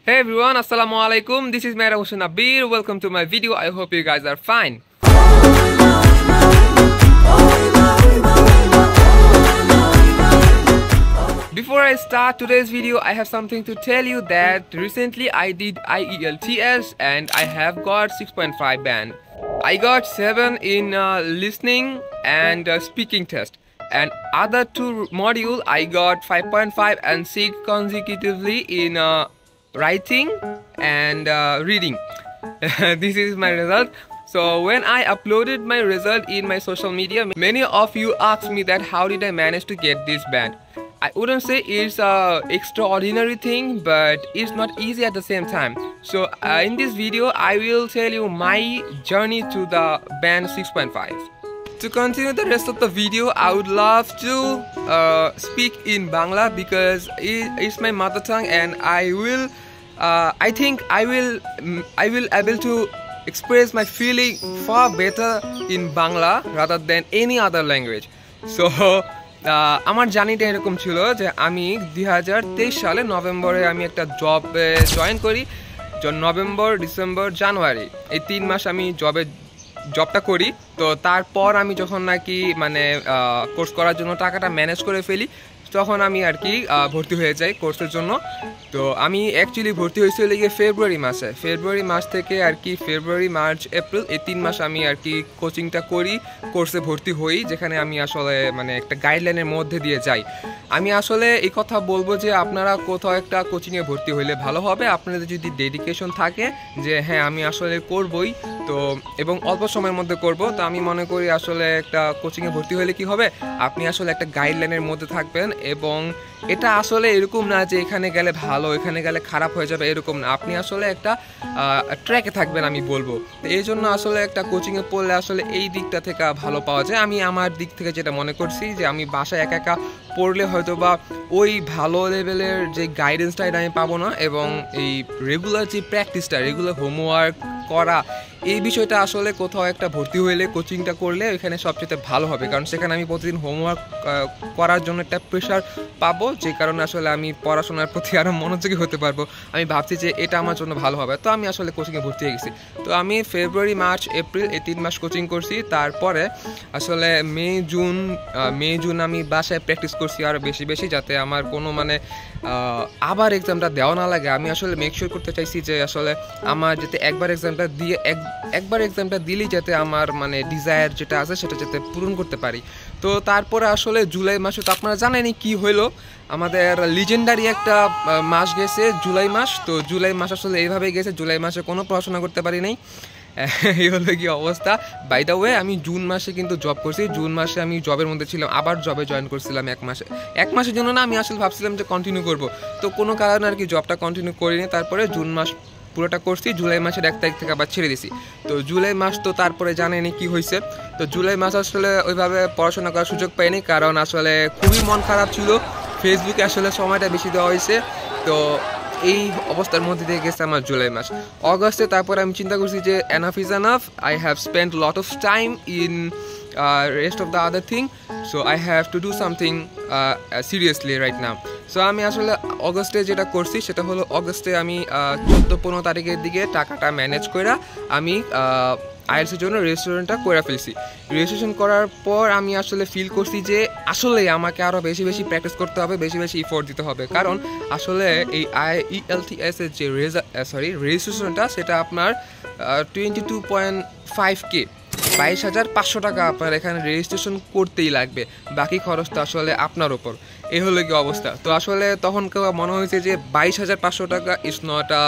Hey everyone, Assalamu alaikum. This is Mera Hussein Abir. Welcome to my video. I hope you guys are fine. Before I start today's video, I have something to tell you that recently I did IELTS and I have got 6.5 band. I got 7 in listening and speaking test. And other two module I got 5.5 and 6 consecutively in writing and reading. This is my result. So when I uploaded my result in my social media, many of you asked me that how did I manage to get this band. I wouldn't say it's a extraordinary thing, but it's not easy at the same time. So in this video I will tell you my journey to the band 6.5. To continue the rest of the video, I would love to speak in Bangla because it's my mother tongue, and I think I will able to express my feeling far better in Bangla rather than any other language. So আমার জার্নিটা এরকম ছিল যে আমি 2023 সালে নভেম্বরে আমি একটা জবে জয়েন করি। নভেম্বর, ডিসেম্বর, জানুয়ারি এই 3 মাস আমি জবটা করি। তো তারপর আমি যখন নাকি মানে কোর্স করার জন্য টাকাটা ম্যানেজ করে ফেলি, তখন আমি আর কি ভর্তি হয়ে যাই কোর্সের জন্য। তো আমি অ্যাকচুয়ালি ভর্তি হয়েছিল গিয়ে ফেব্রুয়ারি মাস থেকে আর কি ফেব্রুয়ারি, মার্চ, এপ্রিল এই 3 মাস আমি আর কি কোচিংটা করি, কোর্সে ভর্তি হই, যেখানে আমি আসলে মানে একটা গাইডলাইনের মধ্যে দিয়ে যাই। আমি আসলে এই কথা বলবো যে আপনারা কোথাও একটা কোচিংয়ে ভর্তি হইলে ভালো হবে, আপনাদের যদি ডেডিকেশন থাকে যে হ্যাঁ আমি আসলে করবই, তো এবং অল্প সময়ের মধ্যে করব, তো আমি মনে করি আসলে একটা কোচিংয়ে ভর্তি হলে কি হবে, আপনি আসলে একটা গাইডলাইনের মধ্যে থাকবেন। এবং এটা আসলে এরকম না যে এখানে গেলে ভালো, এখানে গেলে খারাপ হয়ে যাবে, এরকম না। আপনি আসলে একটা ট্র্যাকে থাকবেন আমি বলবো। তো এই জন্য আসলে একটা কোচিংয়ে পড়লে আসলে এই দিকটা থেকে ভালো পাওয়া যায়। আমি আমার দিক থেকে যেটা মনে করছি যে আমি বাসায় একা একা পড়লে হয়তো বা ওই ভালো লেভেলের যে গাইডেন্সটা এটা আমি পাবো না, এবং এই রেগুলার যে প্র্যাকটিসটা, রেগুলার হোমওয়ার্ক করা, এই বিষয়টা আসলে কোথাও একটা ভর্তি হইলে কোচিংটা করলে ওইখানে সবচেয়ে ভালো হবে, কারণ সেখানে আমি প্রতিদিন হোমওয়ার্ক করার জন্য একটা প্রেশার পাবো, যে কারণে আসলে আমি পড়াশোনার প্রতি আরও মনোযোগী হতে পারবো। আমি ভাবছি যে এটা আমার জন্য ভালো হবে, তো আমি আসলে কোচিংয়ে ভর্তি হয়ে গেছি। তো আমি ফেব্রুয়ারি, মার্চ, এপ্রিল এই 3 মাস কোচিং করছি। তারপরে আসলে মে, জুন আমি বাসায় প্র্যাকটিস করছি আরও বেশি, যাতে আমার কোনো মানে আবার এক্সামটা দেওয়া না লাগে। আমি আসলে মেকশিওর করতে চাইছি যে আসলে আমার যাতে একবার এক্সামটা দিলেই যাতে আমার মানে ডিজায়ার যেটা আছে সেটা যাতে পূরণ করতে পারি। তো তারপরে আসলে জুলাই মাসে তো আপনারা জানেনই কি হইলো, আমাদের লিজেন্ডারি একটা মাস গেছে জুলাই মাস। তো জুলাই মাস আসলে এইভাবেই গেছে, জুলাই মাসে কোনো পড়াশোনা করতে পারি নাই। এই হলো কি অবস্থা। বাই দ্য ওয়ে আমি জুন মাসে কিন্তু জব করছি, জুন মাসে আমি জবের মধ্যে ছিলাম, আবার জবে জয়েন করছিলাম এক মাসের জন্য না, আমি আসলে ভাবছিলাম যে কন্টিনিউ করব, তো কোনো কারণে আর কি জবটা কন্টিনিউ করিনি। তারপরে জুন মাস পুরোটা করছি, জুলাই মাসের 1 তারিখ থেকে আবার ছেড়ে দিছি। তো জুলাই মাস তো তারপরে জানেনি কি হয়েছে। তো জুলাই মাস আসলে ওইভাবে পড়াশোনা করার সুযোগ পাইনি, কারণ আসলে খুবই মন খারাপ ছিল, ফেসবুকে আসলে সময়টা বেশি দেওয়া হয়েছে। তো এই অবস্থার মধ্যে দিয়ে গেছে আমার জুলাই মাস। অগস্টে তারপরে আমি চিন্তা করছি যে enough is enough, I have spent lot of time in rest of the other thing, so I have to do something seriously right now. So আমি আসলে অগস্টে যেটা করছি সেটা হলো, অগস্টে আমি 14-15 তারিখের দিকে টাকাটা ম্যানেজ করে আমি আইএলটিএসের জন্য রেজিস্ট্রেশনটা করে ফেলছি। রেজিস্ট্রেশন করার পর আমি আসলে ফিল করছি যে আসলে আমাকে আরও বেশি প্র্যাকটিস করতে হবে, বেশি ইফোর্ট দিতে হবে, কারণ আসলে এই IELTS এর যে রেজিস্ট্রেশনটা সেটা আপনার 22.5K, 22,500 টাকা আপনার এখানে রেজিস্ট্রেশন করতেই লাগবে, বাকি খরচটা আসলে আপনার ওপর। এই হলো কি অবস্থা। তো আসলে তখন মনে হয়েছে যে 22,500 টাকা is not a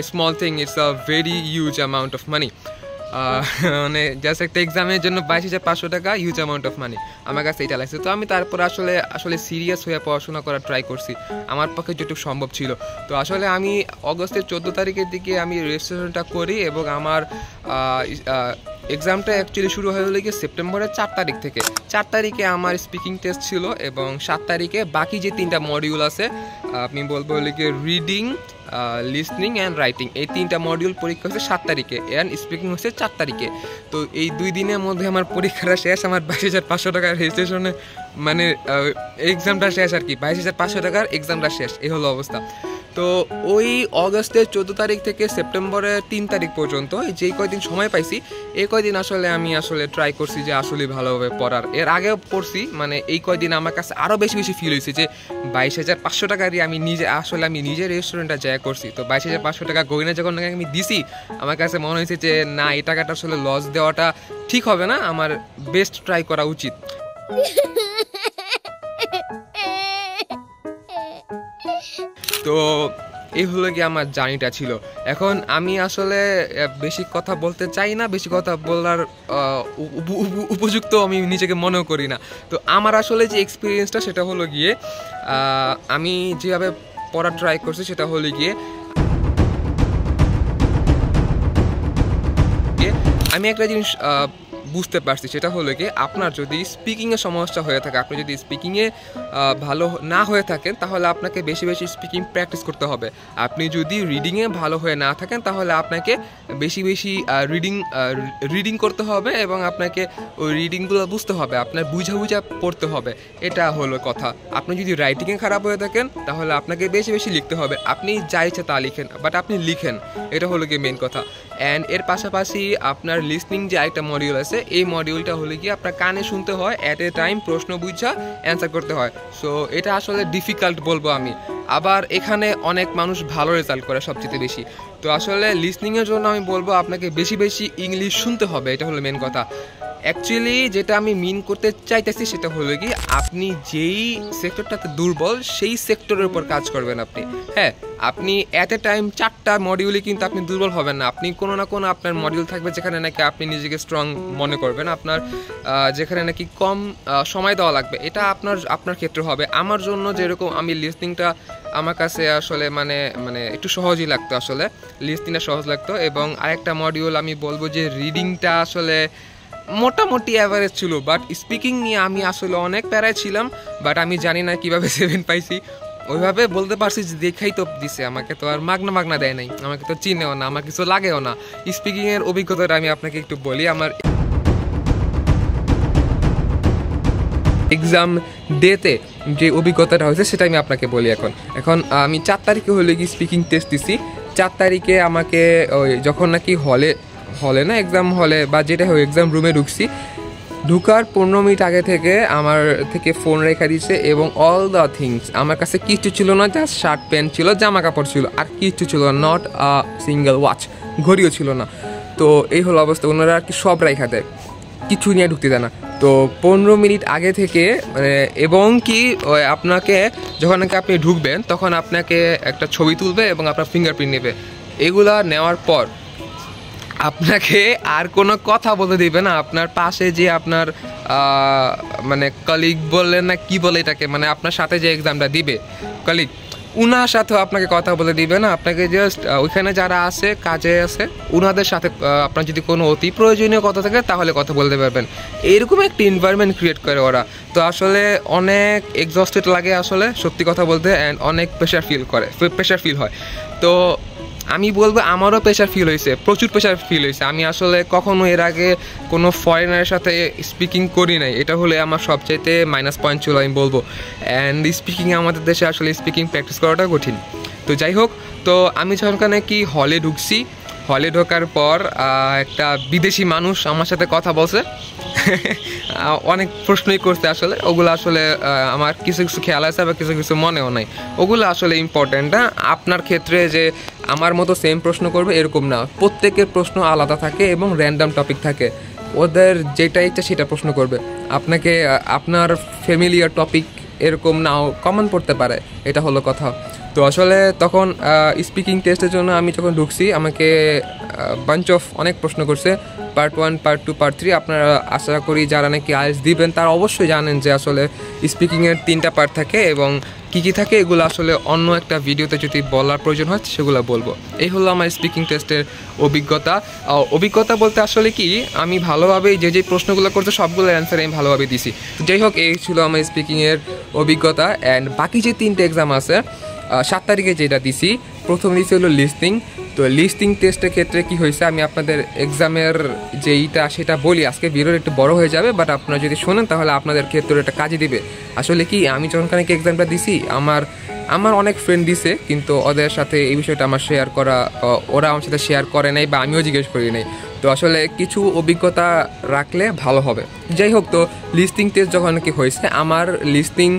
small thing, it's a very huge amount of money. মানে জাস্ট একটা এক্সামের জন্য 22,500 টাকা হিউজ অ্যামাউন্ট অফ মানি, আমার কাছে এটা লাগছে। তো আমি তারপর আসলে সিরিয়াস হয়ে পড়াশোনা করার ট্রাই করছি, আমার পক্ষে যেটুকু সম্ভব ছিল। তো আসলে আমি অগস্টের 14 তারিখের দিকে আমি রেজিস্ট্রেশনটা করি, এবং আমার এক্সামটা অ্যাকচুয়ালি শুরু হয়ে গেলে সেপ্টেম্বরের 4 তারিখ থেকে। 4 তারিখে আমার স্পিকিং টেস্ট ছিল, এবং 7 তারিখে বাকি যে 3টা মডিউল আছে, আপনি বলবো গিয়ে রিডিং, লিসনিং অ্যান্ড রাইটিং, এই 3টা মডিউল পরীক্ষা হচ্ছে 7 তারিখে, অ্যান্ড স্পিকিং হচ্ছে 4 তারিখে। তো এই 2 দিনের মধ্যে আমার পরীক্ষাটা শেষ, আমার 22,500 টাকার রেজিস্ট্রেশনে মানে এক্সামটা শেষ আর কি, 22,500 টাকার এক্সামটা শেষ, এই হলো অবস্থা। তো ওই অগস্টের 14 তারিখ থেকে সেপ্টেম্বরের 3 তারিখ পর্যন্ত যেই কয়দিন সময় পাইছি এই কয়দিন আসলে আমি ট্রাই করছি যে আসলে ভালোভাবে পড়ার। এর আগেও পড়ছি, মানে এই কয়দিন আমার কাছে আরও বেশি ফিল হয়েছে যে 22,500 টাকা দিয়ে আমি নিজে রেস্টুরেন্টে যা করছি। তো 22,500 টাকা গয়না যখন আমি দিছি আমার কাছে মনে হয়েছে যে না, এই টাকাটা আসলে লস দেওয়াটা ঠিক হবে না, আমার বেস্ট ট্রাই করা উচিত। তো এই হলো কি আমার জার্নিটা ছিল। এখন আমি আসলে বেশি কথা বলতে চাই না, বেশি কথা বলার উপযুক্ত আমি নিজেকে মনেও করি না। তো আমার আসলে যে এক্সপিরিয়েন্সটা সেটা হলো গিয়ে আমি যেভাবে পড়ার ট্রাই করছি সেটা হলো গিয়ে আমি একটা জিনিস বুঝতে পারছি, সেটা হলো কি আপনার যদি স্পিকিংয়ে সমস্যা হয়ে থাকে, আপনি যদি স্পিকিংয়ে ভালো না হয়ে থাকেন তাহলে আপনাকে বেশি স্পিকিং প্র্যাকটিস করতে হবে। আপনি যদি রিডিংয়ে ভালো হয়ে না থাকেন তাহলে আপনাকে বেশি রিডিং করতে হবে এবং আপনাকে ওই রিডিংগুলো বুঝতে হবে, আপনার বুঝা পড়তে হবে। এটা হলো কথা। আপনি যদি রাইটিংয়ে খারাপ হয়ে থাকেন তাহলে আপনাকে বেশি লিখতে হবে। আপনি যা ইচ্ছা তা লিখেন, বাট আপনি লিখেন, এটা হলো গিয়ে মেন কথা। অ্যান্ড এর পাশাপাশি আপনার লিসনিং যে একটা মডিউল আছে, এই মডিউলটা হলে কি আপনার কানে শুনতে হয়, অ্যাট এ টাইম প্রশ্ন বুঝা অ্যান্সার করতে হয়। সো এটা আসলে ডিফিকাল্ট বলবো আমি। আবার এখানে অনেক মানুষ ভালো রেজাল্ট করে সবচেয়ে বেশি। তো আসলে লিসনিংয়ের জন্য আমি বলবো আপনাকে বেশি ইংলিশ শুনতে হবে, এটা হলো মেন কথা। অ্যাকচুয়ালি যেটা আমি মিন করতে চাইতেছি সেটা হলো কি আপনি যেই সেক্টরটাতে দুর্বল সেই সেক্টরের উপর কাজ করবেন আপনি। হ্যাঁ, আপনি অ্যাট এ টাইম 4টা মডিউলে কিন্তু আপনি দুর্বল হবেন না। আপনি কোনো না কোনো আপনার মডিউল থাকবে যেখানে নাকি আপনি নিজেকে স্ট্রং মনে করবেন, আপনার যেখানে নাকি কম সময় দেওয়া লাগবে, এটা আপনার ক্ষেত্রে হবে। আমার জন্য যেরকম আমি লিসনিংটা আমার কাছে আসলে মানে একটু সহজই লাগতো, আসলে লিসনিংটা সহজ লাগতো। এবং আরেকটা মডিউল আমি বলবো যে রিডিংটা আসলে মোটামুটি অ্যাভারেজ ছিল, বাট স্পিকিং নিয়ে আমি আসলে অনেক প্যারায় ছিলাম। বাট আমি জানি না কিভাবে 7 পাইছি, ওইভাবে বলতে পারছি যে দেখাই তো দিছে, আমাকে তো আর মাগনা দেয় নাই, আমাকে তো চিনেও না, আমার কিছু লাগেও না। স্পিকিংয়ের অভিজ্ঞতাটা আমি আপনাকে একটু বলি। আমার এক্সাম ডেতে যে অভিজ্ঞতাটা হয়েছে সেটা আমি আপনাকে বলি। এখন আমি 4 তারিখে হলে কি স্পিকিং টেস্ট দিছি। 4 তারিখে আমাকে ওই যখন নাকি হলে না এক্সাম হলে বা যেটা হয় এক্সাম রুমে ঢুকার 15 মিনিট আগে থেকে আমার থেকে ফোন রেখা দিয়েছে এবং অল দ্য থিংস আমার কাছে কিচ্ছু ছিল না, জাস্ট শার্ট প্যান্ট ছিল, জামা কাপড় ছিল, আর কিচ্ছু ছিল না, নট আ সিঙ্গেল ওয়াচ, ঘড়িও ছিল না। তো এই হলো অবস্থা, ওনারা আর কি সব রেখা দেয়, কিছু নিয়ে ঢুকতে দেয় না। তো 15 মিনিট আগে থেকে এবং কি আপনাকে যখন নাকি আপনি ঢুকবেন তখন আপনাকে একটা ছবি তুলবে এবং আপনার ফিঙ্গারপ্রিন্ট নেবে। এগুলা নেওয়ার পর আপনাকে আর কোনো কথা বলতে দিবে না। আপনার পাশে যে আপনার মানে কলিগ বললেন না কি বলে এটাকে, মানে আপনার সাথে যে এক্সামটা দিবে কলিগ, উনার সাথেও আপনাকে কথা বলে দিবে না। আপনাকে জাস্ট ওইখানে যারা আছে কাজে আছে উনাদের সাথে আপনার যদি কোনো অতি প্রয়োজনীয় কথা থাকে তাহলে কথা বলতে পারবেন। এইরকম একটা এনভায়রনমেন্ট ক্রিয়েট করে ওরা। তো আসলে অনেক এক্সস্টেড লাগে আসলে সত্যি কথা বলতে, অ্যান্ড অনেক প্রেশার ফিল হয়। তো আমি বলবো আমারও প্রেশার ফিল হয়েছে, প্রচুর প্রেশার ফিল হয়েছে। আমি আসলে কখনো এর আগে কোনো ফরেনারের সাথে স্পিকিং করি নাই, এটা হলে আমার সবচাইতে মাইনাস পয়েন্ট ছিল আমি বলবো। অ্যান্ড স্পিকিং আমাদের দেশে আসলে স্পিকিং প্র্যাকটিস করাটা কঠিন। তো যাই হোক, তো আমি যখন কি হলে ঢুকছি, হলে ঢোকার পর একটা বিদেশি মানুষ আমার সাথে কথা বলছে, অনেক প্রশ্নই করছে আসলে। ওগুলো আসলে আমার কিছু খেয়াল আছে বা কিছু মনেও নাই। ওগুলো আসলে ইম্পর্টেন্ট না। আপনার ক্ষেত্রে যে আমার মতো সেম প্রশ্ন করবে এরকম না, প্রত্যেকের প্রশ্ন আলাদা থাকে এবং র্যান্ডাম টপিক থাকে। ওদের যেটা ইচ্ছা সেটা প্রশ্ন করবে আপনাকে, আপনার ফ্যামিলিয়ার টপিক এরকম নাও কমন পড়তে পারে, এটা হলো কথা। তো আসলে তখন স্পিকিং টেস্টের জন্য আমি যখন ঢুকছি আমাকে বাঞ্চ অফ অনেক প্রশ্ন করছে, পার্ট 1, পার্ট 2, পার্ট 3। আপনারা আশা করি যারা নাকি আইএলটিএস দিবেন তারা অবশ্যই জানেন যে আসলে স্পিকিংয়ের 3টা পার্ট থাকে এবং কী থাকে এগুলো আসলে অন্য একটা ভিডিওতে যদি বলার প্রয়োজন হয় সেগুলো বলবো। এই হলো আমার স্পিকিং টেস্টের অভিজ্ঞতা বলতে আসলে কি আমি ভালোভাবে যে প্রশ্নগুলো করতে সবগুলো অ্যান্সার আমি ভালোভাবে দিছি। যাই হোক, এই ছিল আমার স্পিকিংয়ের অভিজ্ঞতা। অ্যান্ড বাকি যে 3টে এক্সাম আছে 7 তারিখে যেটা দিছি, প্রথম দিছি হলো লিসনিং। তো লিসনিং টেস্টের ক্ষেত্রে কি হয়েছে আমি আপনাদের এক্সামের যেইটা সেটা বলি। আজকে ভিডিওটা একটু বড় হয়ে যাবে, বাট আপনারা যদি শোনেন তাহলে আপনাদের ক্ষেত্রে এটা কাজে দিবে। আসলে কি আমি যখন এক্সামটা দিছি আমার আমার অনেক ফ্রেন্ড দিছে, কিন্তু ওদের সাথে এই বিষয়টা আমার শেয়ার করা, ওরা আমার সাথে শেয়ার করে নাই বা আমিও জিজ্ঞেস করি নাই। তো আসলে কিছু অভিজ্ঞতা রাখলে ভালো হবে। যাই হোক, তো লিস্টিং টেস্ট যখন কি হয়েছে, আমার লিস্টিং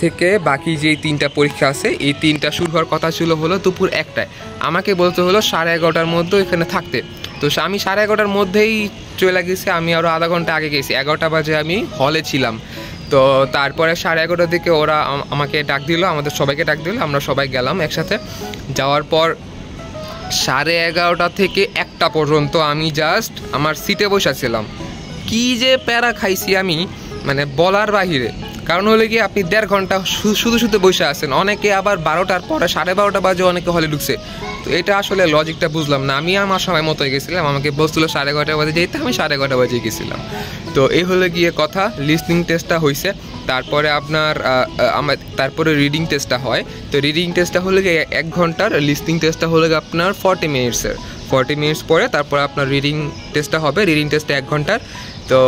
থেকে বাকি যে 3টা পরীক্ষা আছে, এই 3টা শুরু হওয়ার কথা ছিল হলো দুপুর 1টায়। আমাকে বলতে হলো 11:30টার মধ্যে এখানে থাকতে। তো আমি 11:30টার মধ্যেই চলে গেছি। আমি আরও আধা ঘন্টা আগে গেছি, 11টা বাজে আমি হলে ছিলাম। তো তারপরে 11:30টার দিকে ওরা আমাকে ডাক দিল, আমাদের সবাইকে ডাক দিল, আমরা সবাই গেলাম একসাথে। যাওয়ার পর 11:30টা থেকে 1টা পর্যন্ত আমি জাস্ট আমার সিটে বসেছিলাম। কি যে প্যারা খাইছি আমি, মানে বলার বাহিরে। কারণ হলে কি, আপনি 1.5 ঘন্টা শুধু বসে আছেন। অনেকে আবার 12টার পরে 12:30 বাজে অনেকে হলে ঢুকছে। তো এটা আসলে লজিকটা বুঝলাম না। আমি আমার সময় মতোই গেছিলাম, আমাকে বলছিল 11:30 বাজে যেতে, আমি 11:30 বাজে গেছিলাম। তো এই হলে গিয়ে কথা। লিসনিং টেস্টটা হয়েছে, তারপরে আপনার তারপরে রিডিং টেস্টটা হয়। তো রিডিং টেস্টটা হলে গিয়ে 1 ঘন্টার, লিসনিং টেস্টটা হলে আপনার 40 মিনিটসের। 40 মিনিটস পরে তারপরে আপনার রিডিং টেস্টটা হবে। রিডিং টেস্টটা 1 ঘন্টার। তো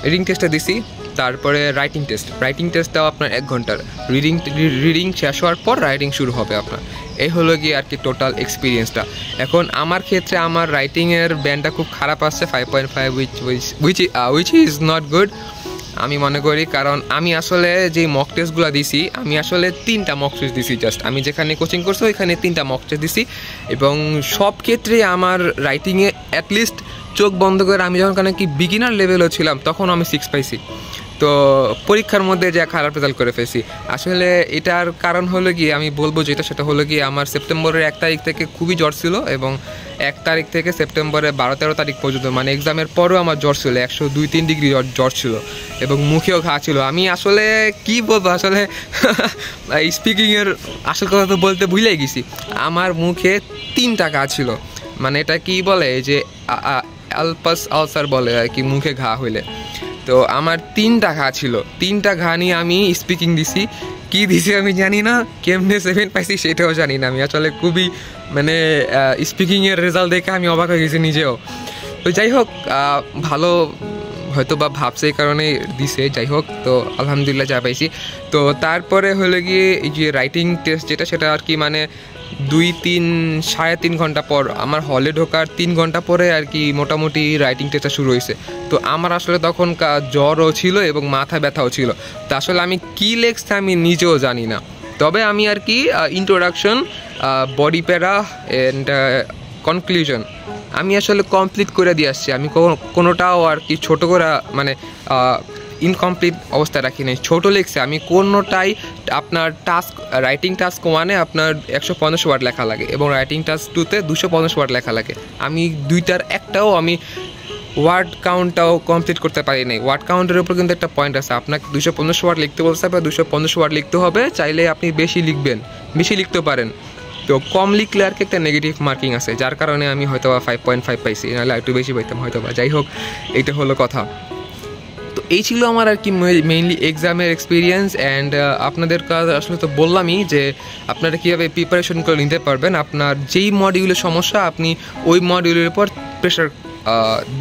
রিডিং টেস্টটা দিছি। তারপরে রাইটিং টেস্টটাও আপনার 1 ঘন্টার। রিডিং শেষ হওয়ার পর রাইটিং শুরু হবে আপনার। এই হলো গিয়ে আর কি টোটাল এক্সপিরিয়েন্সটা। এখন আমার ক্ষেত্রে আমার রাইটিংয়ের ব্যান্ডটা খুব খারাপ আসছে, 5.5, উইচ ইজ নট গুড আমি মনে করি। কারণ আমি আসলে যে মক টেস্টগুলো দিছি, আমি আসলে 3টা মক টেস্ট দিছি জাস্ট। আমি যেখানে কোচিং করছি ওইখানে 3টা মক টেস্ট দিছি, এবং সব ক্ষেত্রে আমার রাইটিংয়ে অ্যাটলিস্ট চোখ বন্ধ করে, আমি যখন কি বিগিনার লেভেলও ছিলাম তখন আমি 6 পাইছি। তো পরীক্ষার মধ্যে যা খারাপ রেজাল্ট করে ফেলছি। আসলে এটার কারণ হলো গিয়ে, আমি বলবো যেটা সেটা হলো গিয়ে, আমার সেপ্টেম্বরের 1 তারিখ থেকে খুবই জ্বর ছিল, এবং 1 তারিখ থেকে সেপ্টেম্বরের 12-13 তারিখ পর্যন্ত, মানে এক্সামের পরেও আমার জ্বর ছিল, 102-3 ডিগ্রি জ্বর ছিল, এবং মুখেও ঘা ছিল। আমি আসলে কি বলবো, আসলে স্পিকিংয়ের আসল কথা তো বলতে ভুলেই গেছি। আমার মুখে 3টা ঘা ছিল, মানে এটা কি বলে যে অ্যালপাস আলসার বলে আর কি, মুখে ঘা হইলে। তো আমার 3টা ঘা ছিল, 3টা ঘা নিয়ে আমি স্পিকিং দিছি। কি দিছি আমি জানি না, কেমনে 7 পাইছি সেটাও জানি না। আমি আসলে খুবই মানে স্পিকিংয়ের রেজাল্ট দেখে আমি অবাক হয়ে গেছি নিজেও। তো যাই হোক, ভালো হয়তো বা ভাবছে এই কারণে দিছে। যাই হোক, তো আলহামদুলিল্লাহ যা পাইছি। তো তারপরে হলো গিয়ে এই যে রাইটিং টেস্ট যেটা, সেটা আর কি মানে 2-3-3.5 ঘন্টা পর, আমার হলে ঢোকার 3 ঘন্টা পরে আর কি মোটামুটি রাইটিং টেস্টটা শুরু হয়েছে। তো আমার আসলে তখন জ্বরও ছিল এবং মাথা ব্যথাও ছিল। তো আসলে আমি কী লেখছি আমি নিজেও জানি না। তবে আমি আর কি ইন্ট্রোডাকশন, বডি প্যারা অ্যান্ড কনক্লুশন আমি আসলে কমপ্লিট করে দিয়ে আসছি। আমি কোনোটাও আর কি ছোটো করে মানে ইনকমপ্লিট অবস্থায় রাখি নাই, ছোটো লিখছে। আমি কোনোটাই আপনার রাইটিং টাস্ক 1-এ আপনার 150 ওয়ার্ড লেখা লাগে, এবং রাইটিং টাস্ক 2-তে 250 ওয়ার্ড লেখা লাগে। আমি 2টার একটাও আমি ওয়ার্ড কাউন্টটাও কমপ্লিট করতে পারি নাই। ওয়ার্ড কাউন্টের উপর কিন্তু একটা পয়েন্ট আছে, আপনাকে 250 ওয়ার্ড লিখতে বলতে হবে, 250 ওয়ার্ড লিখতে হবে। চাইলে আপনি বেশি লিখবেন, বেশি লিখতে পারেন। তো কম লিখলে আর কি একটা নেগেটিভ মার্কিং আছে, যার কারণে আমি হয়তো 5.5 পাইছি, নাহলে একটু বেশি পাইতাম হয়তো বা। যাই হোক, এইটা হলো কথা। তো এই ছিল আমার আর কি মেইনলি এক্সামের এক্সপিরিয়েন্স। অ্যান্ড আপনাদের কাজ আসলে তো বললামই যে আপনারা কীভাবে প্রিপারেশন করে নিতে পারবেন। আপনার যেই মডিউলের সমস্যা, আপনি ওই মডিউলের উপর প্রেশার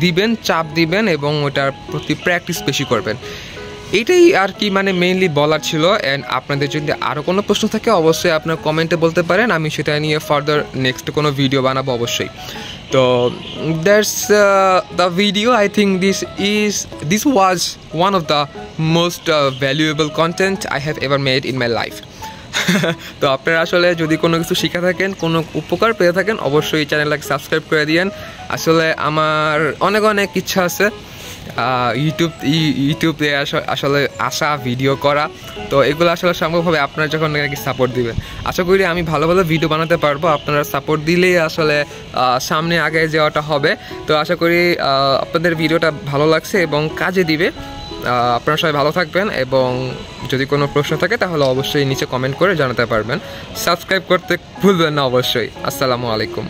দিবেন, চাপ দিবেন, এবং ওটার প্রতি প্র্যাকটিস বেশি করবেন। এইটাই আর কি মানে মেইনলি বলার ছিল। অ্যান্ড আপনাদের যদি আরও কোনো প্রশ্ন থাকে অবশ্যই আপনার কমেন্টে বলতে পারেন, আমি সেটা নিয়ে ফার্দার নেক্সট কোনো ভিডিও বানাবো অবশ্যই। তো that's the video. I think this was one of the most valuable content I have ever made in my life. তো আপনারা আসলে যদি কোনো কিছু শিখে থাকেন, কোনো উপকার পেয়ে থাকেন, অবশ্যই চ্যানেলটাকে সাবস্ক্রাইব করে দিয়েন। আসলে আমার অনেক ইচ্ছা আছে ইউটিউবে আসলে আসা, ভিডিও করা। তো এগুলো আসলে সম্ভব হবে আপনারা যখন নাকি সাপোর্ট দিবেন। আশা করি আমি ভালো ভিডিও বানাতে পারবো, আপনারা সাপোর্ট দিলেই আসলে সামনে আগে যাওয়াটা হবে। তো আশা করি আপনাদের ভিডিওটা ভালো লাগছে এবং কাজে দিবে। আপনারা সবাই ভালো থাকবেন, এবং যদি কোনো প্রশ্ন থাকে তাহলে অবশ্যই নিচে কমেন্ট করে জানাতে পারবেন। সাবস্ক্রাইব করতে ভুলবেন না অবশ্যই। আসসালামু আলাইকুম।